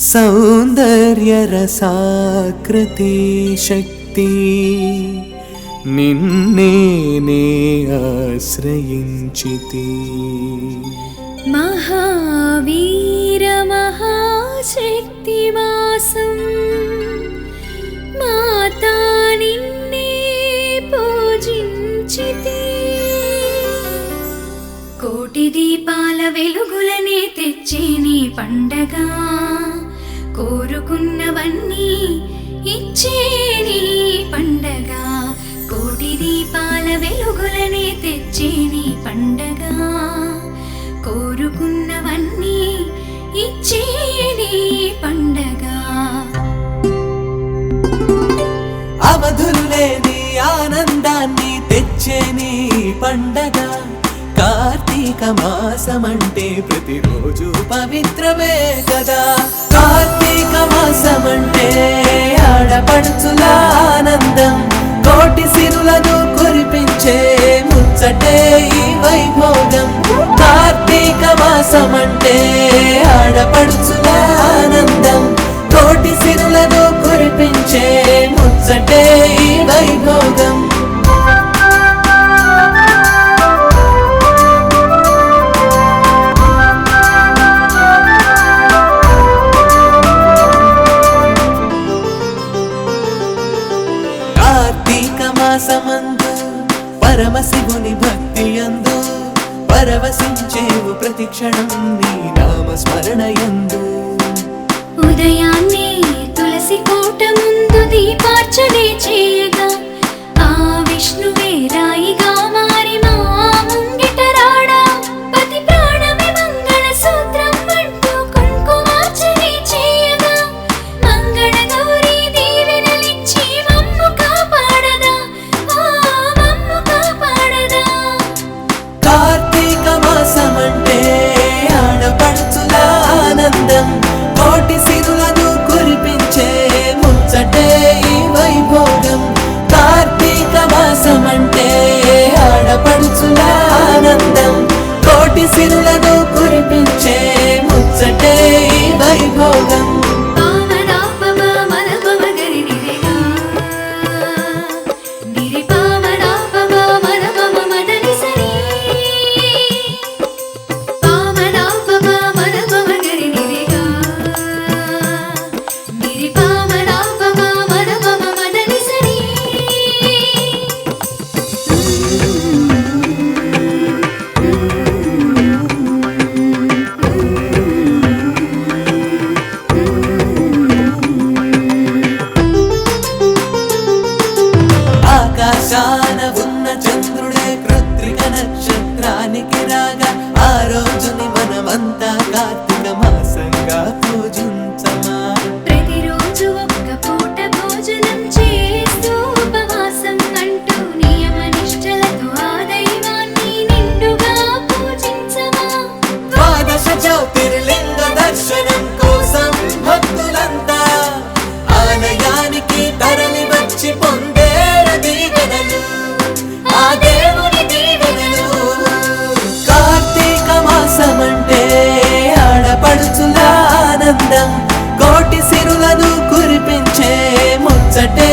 సౌందర్య రసాకృతి శక్తి నిన్నే ఆశ్రయించితి మహావీర మహాశక్తివాసం మాతా నిన్నే పూజించితి కోటి దీపాల వెలుగులనే తెచ్చే నీ పండగ కోరుకున్నవన్నీ ఇచ్చే నీ పండగ కోటి దీపాల వెలుగులనే తెచ్చే నీ పండగ కోరుకున్నవన్నీ ఇచ్చే నీ పండగ అవధులు లేని ఆనందాన్ని తెచ్చే నీ పండగ కార్తీక మాసమంటే ప్రతిరోజు పవిత్రమే కదా కార్తీక మాసమంటే ఆడపడుచుల ఆనందం కోటి సిరులను కురిపించే ముచ్చటే ఈ వైభోగం కార్తీక మాసమంటే ఆడపడుచుల ఆనందం కోటి సిరులను కురిపించే ముచ్చటే ఈ వైభోగం మాసమందు పరమశివుని భక్తి యందు పరవశించేవు ప్రతిక్షణం నీ నామస్మరణ యందు ఉదయాన్నే తులసి కోట ముందు దీపార్చనే చేయగా ఆ విష్ణువే రాయిగా మారి మా ముంగిట రాడా పతి ప్రాణమే మంగళ సూత్రం అంటూ కుంకుమార్చనే చేయగా మంగళ గౌరీ దీవెనలిచ్చి మమ్ము కాపాడదా మమ్ము కాపాడదా కార్తీక మాసమంటే ఆడపడుచుల ఆనందం కోటి సిరులను కురిపించే ముచ్చటే ఈ వైభోగం కార్తీక మాసమంటే ఆడపడుచుల ఆనందం కోటి సిరులను కురిపించే ముచ్చటే ఈ వైభోగం ఆకాశాన ఉన్న చంద్రుడే కృత్రిక నక్షత్రానికి రాగా ఆ రోజుని మనమంతా కార్తీక మాసంగా పూజించమా ప్రతిరోజు ఒక్క పూట భోజనం చేస్తూ ఉపవాసం అంటూ నియమ నిష్టలతో ఆ దైవాన్ని నిండుగా పూజించమా ద్వాదశ జ్యోతిర్లింగ దర్శనం కోసం భక్తులంతా ఆలయానికి తరలి వచ్చి పొందే దీవెనలు ఆ దేవుని దీవెనలు కార్తీక మాసమంటే ఆడపడుచుల ఆనందం కోటి సిరులను కురిపించే ముచ్చటే